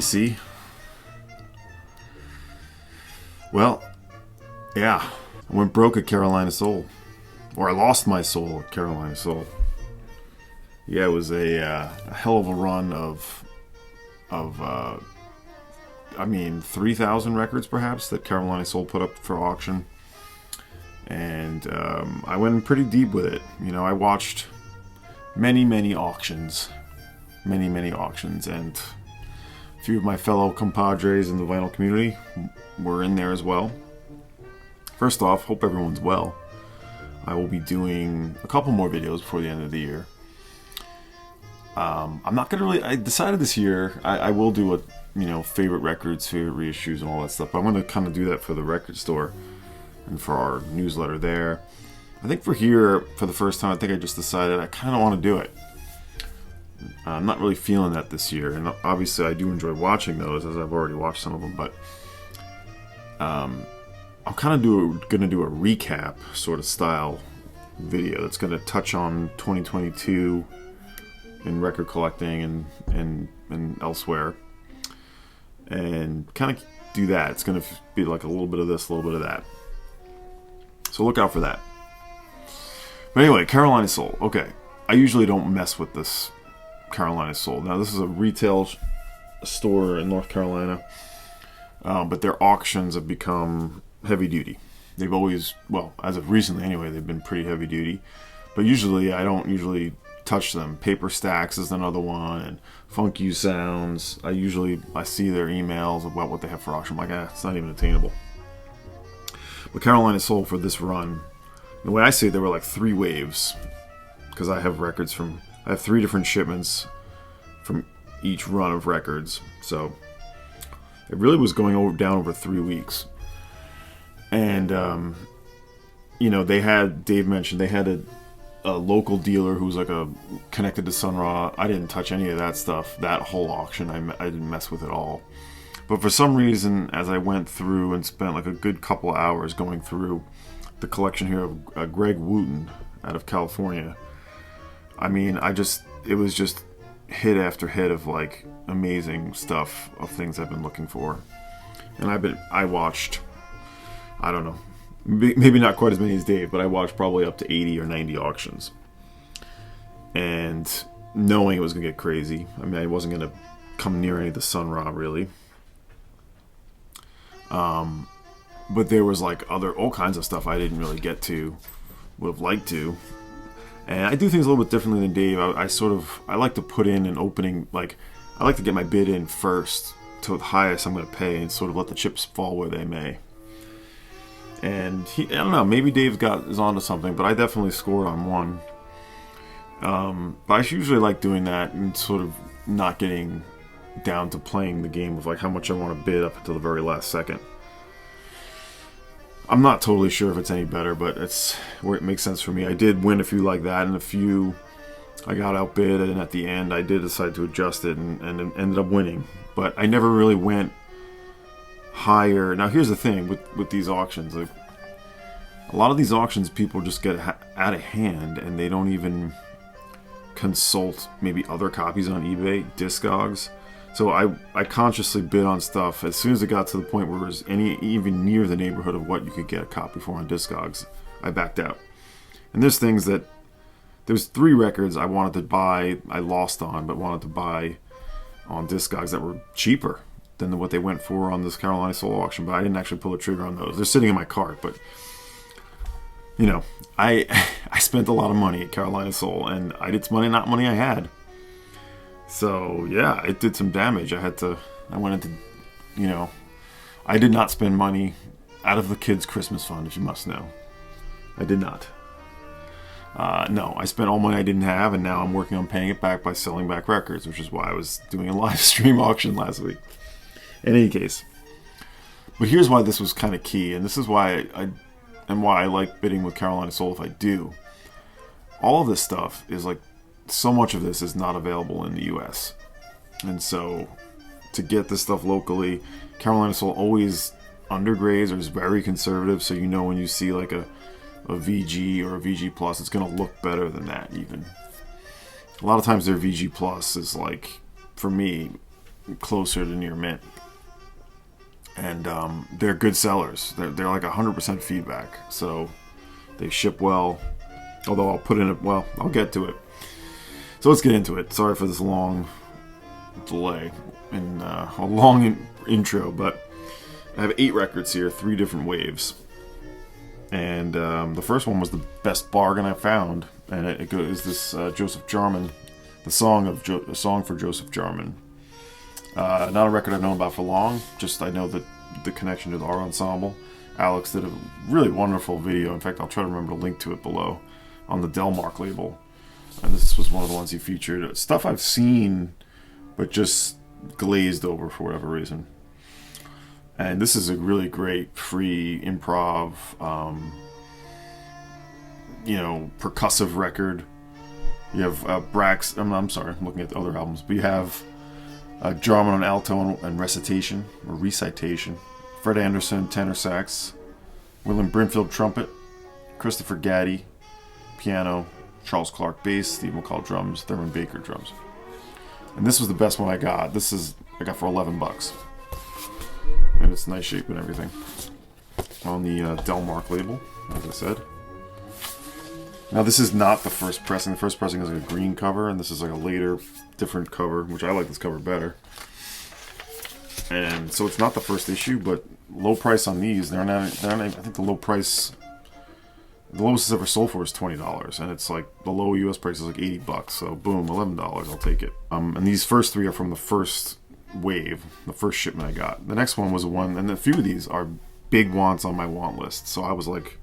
see. Well, yeah. I went broke at Carolina Soul. Or I lost my soul at Carolina Soul. Yeah, it was a hell of a run of 3,000 records perhaps that Carolina Soul put up for auction. And I went pretty deep with it. You know, I watched many auctions. Many auctions. And a few of my fellow compadres in the vinyl community were in there as well. First off, hope everyone's well. I will be doing a couple more videos before the end of the year. I'm not gonna really. I decided this year I will do a favorite records, favorite reissues, and all that stuff. But I'm gonna kind of do that for the record store and for our newsletter there. I think for here, for the first time, I think I just decided I kind of want to do it. I'm not really feeling that this year, and obviously I do enjoy watching those, as I've already watched some of them. But I'm kind of gonna do a recap sort of style video that's gonna touch on 2022. In record collecting and elsewhere, and kind of do that. It's going to be like a little bit of this, a little bit of that. So look out for that. But anyway, Carolina Soul. Okay, I usually don't mess with this Carolina Soul. Now this is a retail store in North Carolina, but their auctions have become heavy duty. They've always, well, as of recently anyway, they've been pretty heavy duty. But usually I don't touch them. Paper Stacks is another one, and Funk You Sounds. I see their emails about what they have for auction. I'm like, it's not even attainable. But Carolina Soul for this run, the way I see it, there were like 3 waves, because I have 3 different shipments from each run of records. So it really was going down over 3 weeks. And Dave mentioned they had a local dealer who's like connected to Sun Ra. I didn't touch any of that stuff. That whole auction, I didn't mess with it all. But for some reason, as I went through and spent like a good couple of hours going through the collection here of Greg Wooten out of California, I mean, it was just hit after hit of like amazing stuff of things I've been looking for. And I watched, I don't know, maybe not quite as many as Dave, but I watched probably up to 80 or 90 auctions. And knowing it was going to get crazy. I mean, I wasn't going to come near any of the Sun Ra, really. But there was like all kinds of stuff I didn't really get to, would have liked to. And I do things a little bit differently than Dave. I like to put in an opening, like, I like to get my bid in first to the highest I'm going to pay and sort of let the chips fall where they may. And I don't know, maybe Dave is onto something, but I definitely scored on one. But I usually like doing that and sort of not getting down to playing the game of like how much I want to bid up until the very last second. I'm not totally sure if it's any better, but it's where it makes sense for me. I did win a few like that, and a few I got outbid, and at the end I did decide to adjust it and ended up winning. But I never really went higher. Now here's the thing with these auctions, like a lot of these auctions people just get out of hand and they don't even consult maybe other copies on eBay, Discogs. So I consciously bid on stuff as soon as it got to the point where it was even near the neighborhood of what you could get a copy for on Discogs. I backed out. And there's 3 records I wanted to buy, I lost on, but wanted to buy on Discogs that were cheaper than what they went for on this Carolina Soul auction, but I didn't actually pull the trigger on those. They're sitting in my cart, but I spent a lot of money at Carolina Soul, and it's money, not money I had. So yeah, it did some damage. I went into, I did not spend money out of the kids' Christmas fund, if you must know. I did not. No, I spent all money I didn't have, and now I'm working on paying it back by selling back records, which is why I was doing a live stream auction last week. In any case, but here's why this was kind of key, and this is why I like bidding with Carolina Soul if I do. All of this stuff is like, so much of this is not available in the US. And so to get this stuff locally, Carolina Soul always undergrades or is very conservative, so when you see like a VG or a VG Plus, it's going to look better than that even. A lot of times their VG Plus is like, for me, closer to near mint. And they're good sellers. They're like 100% feedback, so they ship well. Although I'll get to it. So let's get into it. Sorry for this long delay and a long intro, but I have 8 records here, 3 different waves. And the first one was the best bargain I found, and it is this Joseph Jarman, the song for Joseph Jarman. Not a record I've known about for long, just I know that the connection to the art ensemble. Alex did a really wonderful video. In fact, I'll try to remember to link to it below on the Delmark label. And this was one of the ones he featured. Stuff I've seen, but just glazed over for whatever reason. And this is a really great free improv, percussive record. You have Brax. I'm sorry, I'm looking at the other albums. But you have Jarman on alto and recitation. Fred Anderson, tenor sax. William Brinfield, trumpet. Christopher Gaddy, piano. Charles Clark, bass. Steve McCall, drums. Thurman Baker, drums. And this was the best one I got. I got for $11. And it's nice shape and everything. On the Delmark label, as I said. Now this is not the first pressing. The first pressing is like a green cover, and this is like a later, different cover, which I like this cover better. And so it's not the first issue, but low price on these. They're not. I think the lowest it's ever sold for is $20, and it's like the low U.S. price is like $80. So boom, $11. I'll take it. And these first 3 are from the first wave, the first shipment I got. The next one was one, and a few of these are big wants on my want list. So I was like,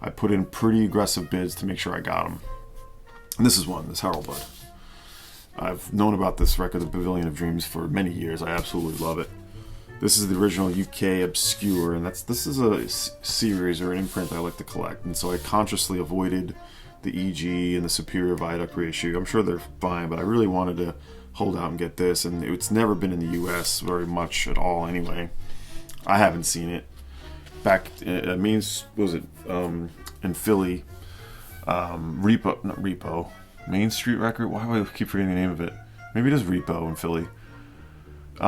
I put in pretty aggressive bids to make sure I got them. And this is one, this Harold Bud. I've known about this record, The Pavilion of Dreams, for many years. I absolutely love it. This is the original UK Obscure, and this is a series or an imprint I like to collect. And so I consciously avoided the EG and the Superior Viaduct reissue. I'm sure they're fine, but I really wanted to hold out and get this, and it's never been in the US very much at all anyway. I haven't seen it. Back in Philly, Repo, Main Street Record. Why do I keep forgetting the name of it? Maybe it is Repo in Philly.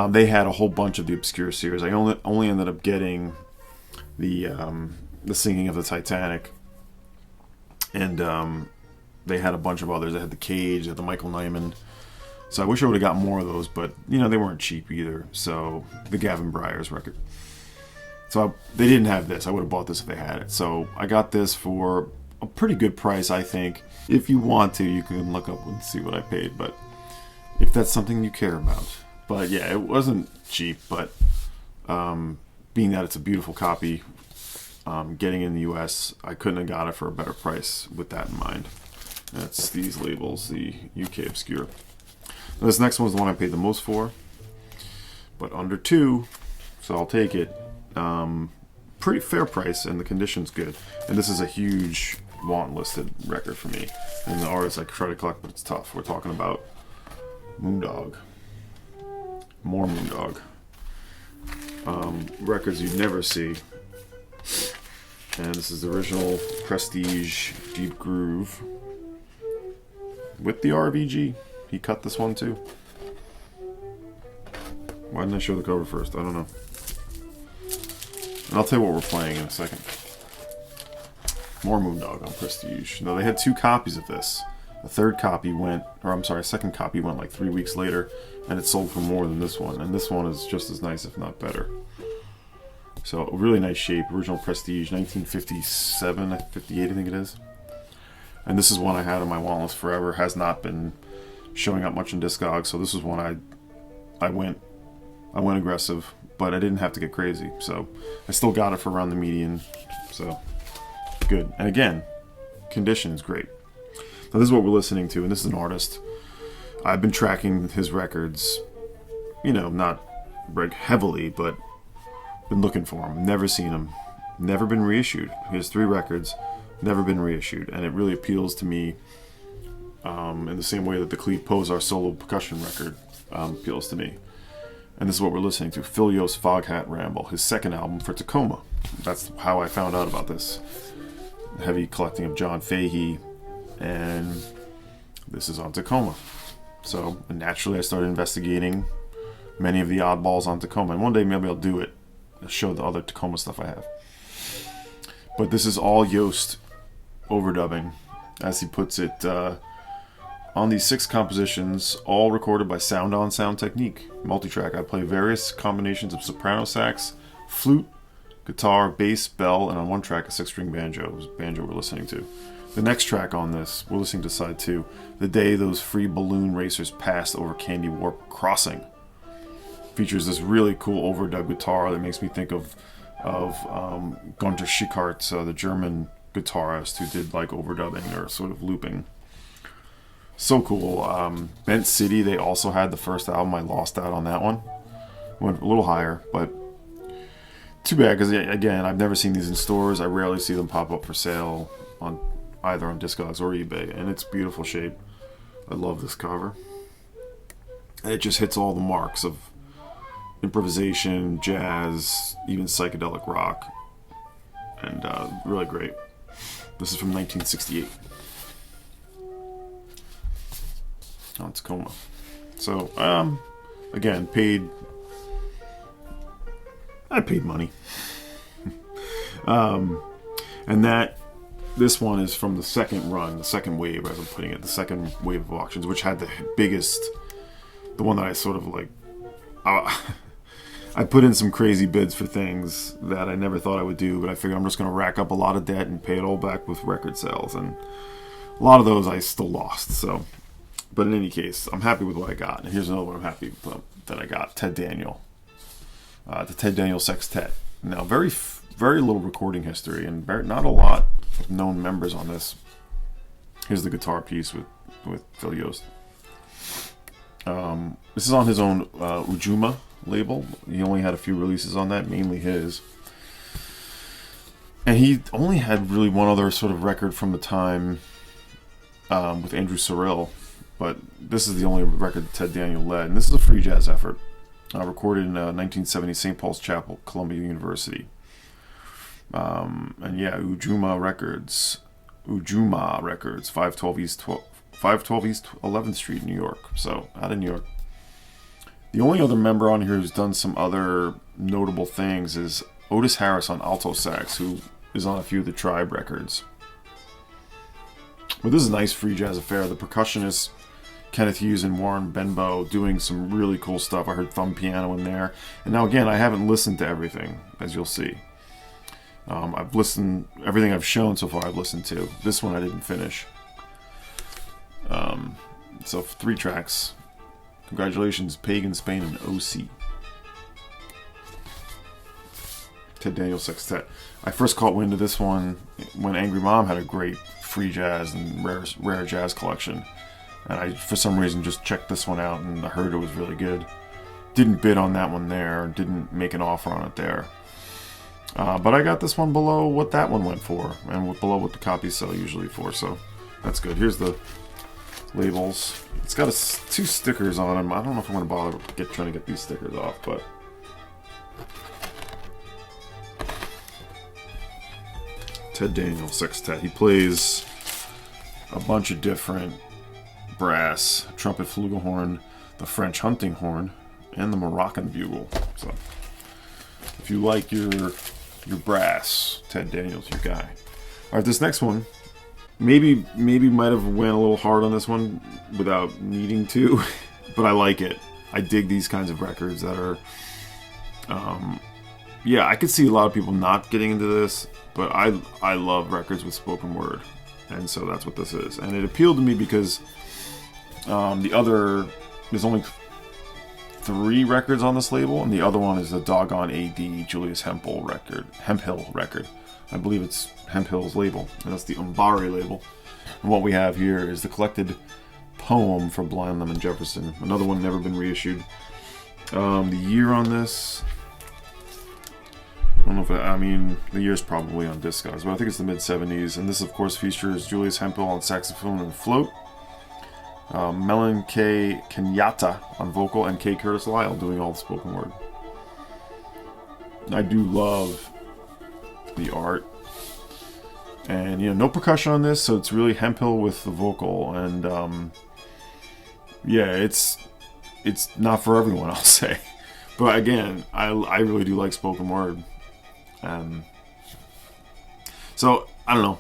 They had a whole bunch of the Obscure series. I only ended up getting the Singing of the Titanic, and they had a bunch of others. They had the Cage, they had the Michael Nyman. So I wish I would have got more of those, but they weren't cheap either. So the Gavin Bryars record. So they didn't have this. I would have bought this if they had it. So I got this for a pretty good price, I think. If you want to, you can look up and see what I paid, but if that's something you care about. But yeah, it wasn't cheap, but being that it's a beautiful copy, getting in the US, I couldn't have got it for a better price with that in mind. That's these labels, the UK Obscure. Now, this next one is the one I paid the most for, but under $2, so I'll take it. Pretty fair price, and the condition's good. And this is a huge want listed record for me. And the artists I try to collect, but it's tough. We're talking about Moondog. More Moondog. Records you'd never see. And this is the original Prestige Deep Groove with the RVG. He cut this one too. Why didn't I show the cover first? I don't know. And I'll tell you what we're playing in a second. More Moondog on Prestige. No, they had 2 copies of this. A second copy went like 3 weeks later, and it sold for more than this one. And this one is just as nice, if not better. So, really nice shape. Original Prestige, 1957, 58, I think it is. And this is one I had on my want list forever. Has not been showing up much in Discogs, so this is one I went aggressive, but I didn't have to get crazy. So, I still got it for around the median. So, good. And again, condition is great. Now this is what we're listening to, and this is an artist. I've been tracking his records, not heavily, but been looking for him. Never seen him. Never been reissued. He has 3 records, never been reissued, and it really appeals to me in the same way that the Cleve Posar solo percussion record appeals to me. And this is what we're listening to, Phil Foghat Ramble, his second album for Tacoma. That's how I found out about this. Heavy collecting of John Fahey, and this is on Tacoma. So naturally I started investigating many of the oddballs on Tacoma. And one day maybe I'll do it. I'll show the other Tacoma stuff I have. But this is all Yost overdubbing, as he puts it, on these 6 compositions, all recorded by Sound on Sound Technique. Multitrack. I play various combinations of soprano sax, flute, guitar, bass, bell, and on one track a 6-string banjo. It was banjo we're listening to. The next track on this, we're listening to side 2, The Day Those Free Balloon Racers Passed Over Candy Warp Crossing. Features this really cool overdub guitar that makes me think of Gunter Schickhardt, the German guitarist who did like overdubbing or sort of looping. So cool. Bent City, they also had the first album. I lost out on that one. Went a little higher, but too bad, because again, I've never seen these in stores. I rarely see them pop up for sale on either on Discogs or eBay, and it's beautiful shape. I love this cover. And it just hits all the marks of improvisation, jazz, even psychedelic rock, and really great. This is from 1968 on Tacoma. So again, I paid money. And this one is from the second run, the second wave, as I'm putting it, the second wave of auctions, which had the biggest, the one that I sort of like, I put in some crazy bids for things that I never thought I would do, but I figured I'm just going to rack up a lot of debt and pay it all back with record sales, and a lot of those I still lost. So, but in any case, I'm happy with what I got. And here's another one I'm happy with, that I got, Ted Daniel. The Ted Daniel Sextet. Now, very little recording history and not a lot of known members on this. Here's the guitar piece with Phil Yost. This is on his own Ujuma label. He only had a few releases on that, mainly his. And he only had really one other sort of record from the time with Andrew Sorrell, but this is the only record that Ted Daniel led. And this is a free jazz effort, recorded in 1970 St. Paul's Chapel, Columbia University. And yeah, Ujuma Records, 512 East 11th Street, New York. So, out of New York. The only other member on here who's done some other notable things is Otis Harris on alto sax, who is on a few of the Tribe records. But this is a nice free jazz affair. The percussionists, Kenneth Hughes and Warren Benbow, doing some really cool stuff. I heard thumb piano in there. And now again, I haven't listened to everything, as you'll see. I've listened, everything I've shown so far I've listened to. This one I didn't finish. So 3 tracks. Congratulations, Pagan, Spain, and OC. Ted Daniel Sextet. I first caught wind of this one when Angry Mom had a great free jazz and rare jazz collection. And I, for some reason, just checked this one out and I heard it was really good. Didn't bid on that one there, didn't make an offer on it there. But I got this one below what that one went for, and below what the copies sell usually for, so that's good. Here's the labels. It's got 2 stickers on them. I don't know if I'm going to bother trying to get these stickers off, but Ted Daniel Sextet. He plays a bunch of different brass, trumpet, flugelhorn, the French hunting horn, and the Moroccan bugle. So if you like your brass, Ted Daniel's your guy. All right, this next one, maybe might have went a little hard on this one without needing to, but I like it. I dig these kinds of records that are, yeah, I could see a lot of people not getting into this, but I love records with spoken word, and so that's what this is. And it appealed to me because there's only 3 records on this label, and the other one is the Doggone A.D. Julius Hemphill record. I believe it's Hemphill's label, and that's the Umbari label. And what we have here is the collected poem for Blind Lemon Jefferson. Another one never been reissued. The year on this, I don't know if the year's probably on Discogs, but I think it's the mid-70s. And this, of course, features Julius Hemphill on saxophone and float, Melon K. Kenyatta on vocal, and K. Curtis Lyle doing all the spoken word. I do love the art. And, no percussion on this, so it's really Hemphill with the vocal. And, yeah, it's it's not for everyone, I'll say. But again, I really do like spoken word. So I don't know.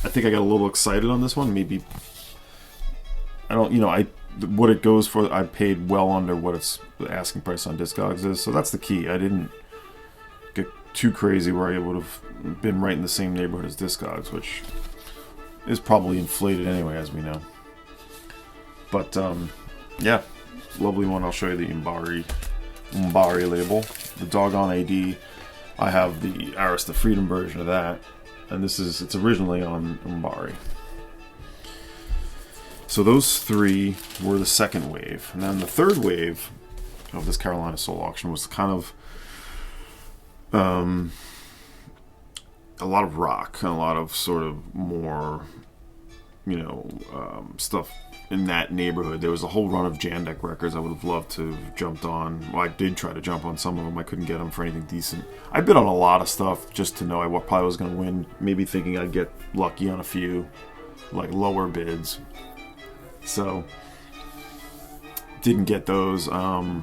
I think I got a little excited on this one. Maybe I don't. What it goes for, I paid well under what its the asking price on Discogs is. So that's the key. I didn't get too crazy where I would have been right in the same neighborhood as Discogs, which is probably inflated anyway, as we know. But yeah, lovely one. I'll show you the Umbari label. The Doggone AD. I have the Arista Freedom version of that, and it's originally on Umbari. So those three were the second wave. And then the third wave of this Carolina Soul auction was kind of a lot of rock and a lot of sort of more, stuff in that neighborhood. There was a whole run of Jandek records I would have loved to have jumped on. Well, I did try to jump on some of them. I couldn't get them for anything decent. I bid on a lot of stuff just to know I probably was going to win, maybe thinking I'd get lucky on a few, like lower bids. So, didn't get those. There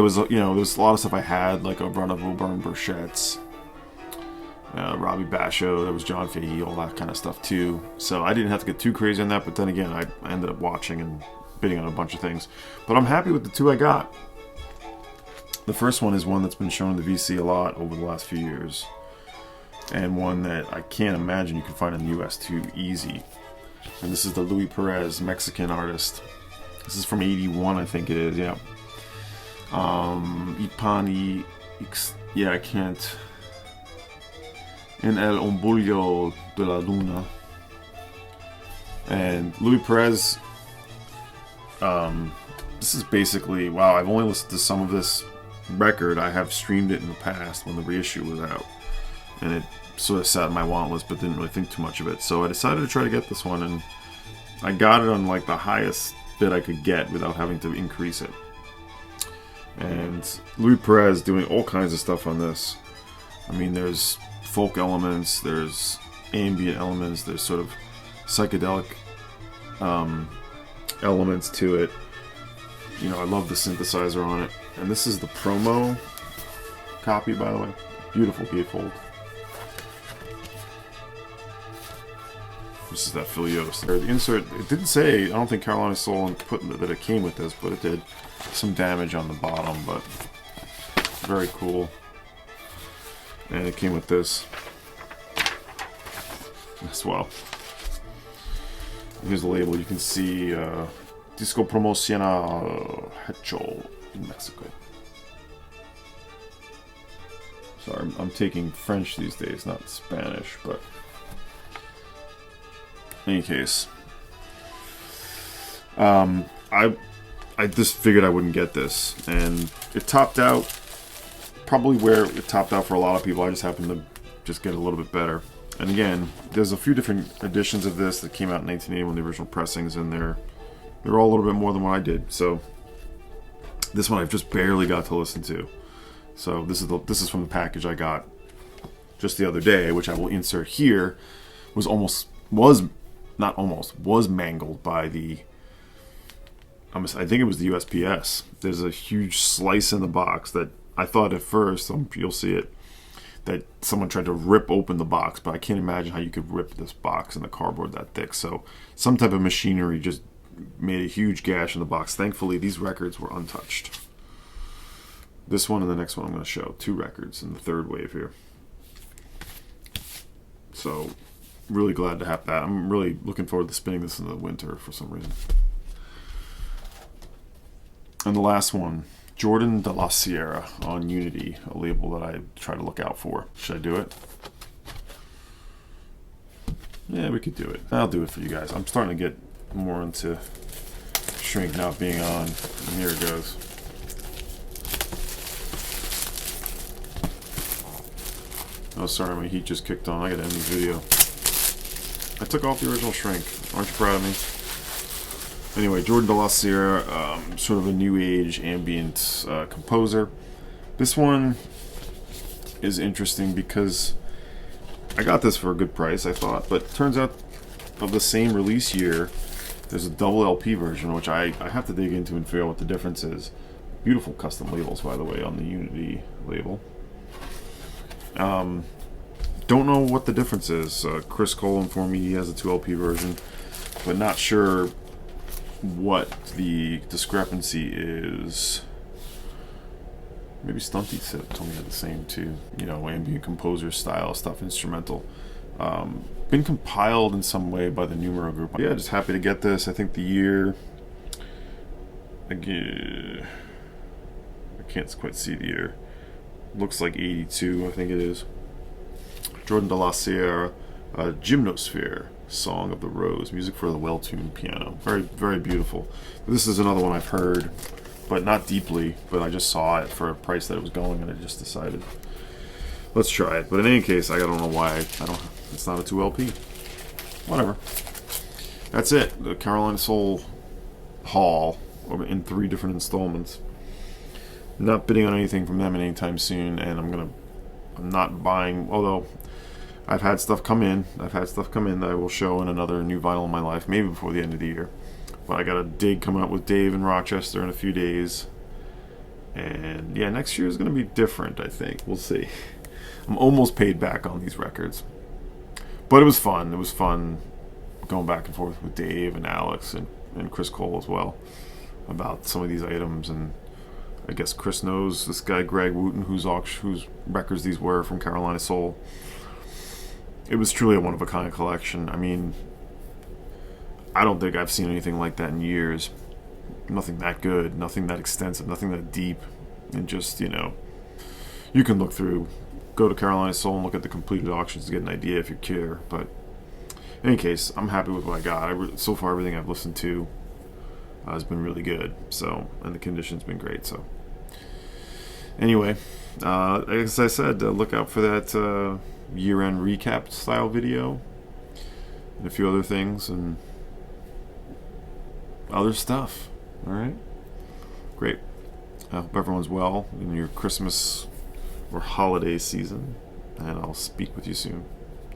was a lot of stuff I had, like a run of Auburn Burchettes, Robbie Basho, there was John Fahey, all that kind of stuff too. So I didn't have to get too crazy on that, but then again, I ended up watching and bidding on a bunch of things. But I'm happy with the two I got. The first one is one that's been shown in the VC a lot over the last few years, and one that I can't imagine you can find in the US too easy. And this is the Luis Perez, Mexican artist. This is from 81, I think it is, yeah. I can't. En el Ombullo de la Luna. And Luis Perez, this is basically, wow, I've only listened to some of this record. I have streamed it in the past when the reissue was out. And it sort of sat in my want list, but didn't really think too much of it. So I decided to try to get this one, and I got it on like the highest bid I could get without having to increase it. And Luis Perez doing all kinds of stuff on this. I mean, there's folk elements, there's ambient elements, there's sort of psychedelic elements to it. I love the synthesizer on it. And this is the promo copy, by the way. Beautiful gatefold. This is that Filios. The insert, it didn't say, I don't think Carolina Soul put that it came with this, but it did. Some damage on the bottom, but very cool. And it came with this as well. Here's the label. You can see Disco Promocional Hecho in Mexico. Sorry, I'm taking French these days, not Spanish, but in any case, I just figured I wouldn't get this, and it topped out probably where it topped out for a lot of people. I just happened to just get a little bit better. And again, there's a few different editions of this that came out in 1981, the original pressings, and they're all a little bit more than what I did. So this one I've just barely got to listen to. So this is from the package I got just the other day, which I will insert here. Was mangled by the, I think it was the USPS. There's a huge slice in the box that I thought at first, you'll see it, that someone tried to rip open the box, but I can't imagine how you could rip this box and the cardboard that thick. So some type of machinery just made a huge gash in the box. Thankfully, these records were untouched. This one and the next one I'm going to show. 2 records in the third wave here. So really glad to have that. I'm really looking forward to spinning this in the winter for some reason. And the last one, Jordan de la Sierra on Unity, a label that I try to look out for. Should I do it? Yeah, we could do it. I'll do it for you guys. I'm starting to get more into Shrink not being on. And here it goes. Oh, sorry, my heat just kicked on. I gotta end the video. I took off the original Shrink. Aren't you proud of me? Anyway, Jordan de la Sierra, sort of a new age ambient composer. This one is interesting because I got this for a good price, I thought, but turns out of the same release year, There's a double LP version, which I have to dig into and figure out what the difference is. Beautiful custom labels, by the way, on the Unity label. Don't know what the difference is. Chris Cole informed me he has a 2LP version, but not sure what the discrepancy is. Maybe Stunty told me had the same too. You know, ambient composer style stuff, instrumental. Been compiled in some way by the Numero group. Yeah, just happy to get this. I think the year, again, I can't quite see the year. Looks like 82, I think it is. Jordan de la Sierra, Gymnosphere, Song of the Rose, music for the well-tuned piano. Very, very beautiful. This is another one I've heard, but not deeply, but I just saw it for a price that it was going, and I just decided, let's try it. But in any case, I don't know why it's not a 2LP. Whatever. That's it. The Carolina Soul haul in 3 different installments. Not bidding on anything from them anytime soon, and I'm not buying, although I've had stuff come in that I will show in another new vinyl in my life, maybe before the end of the year. But I got a dig coming up with Dave in Rochester in a few days. And yeah, next year is going to be different, I think. We'll see. I'm almost paid back on these records. But it was fun. It was fun going back and forth with Dave and Alex and Chris Cole as well about some of these items. And I guess Chris knows this guy Greg Wooten, whose records these were from Carolina Soul. It was truly a one-of-a-kind collection. I mean, I don't think I've seen anything like that in years. Nothing that good, nothing that extensive, nothing that deep. And just, you know, you can look through, go to Carolina Soul and look at the completed auctions to get an idea if you care. But in any case, I'm happy with what I got. So far, everything I've listened to has been really good. So, and the condition's been great. So, anyway, as I said, look out for that year-end recap style video and a few other things and other stuff. All right, great. I hope everyone's well in your Christmas or holiday season, and I'll speak with you soon.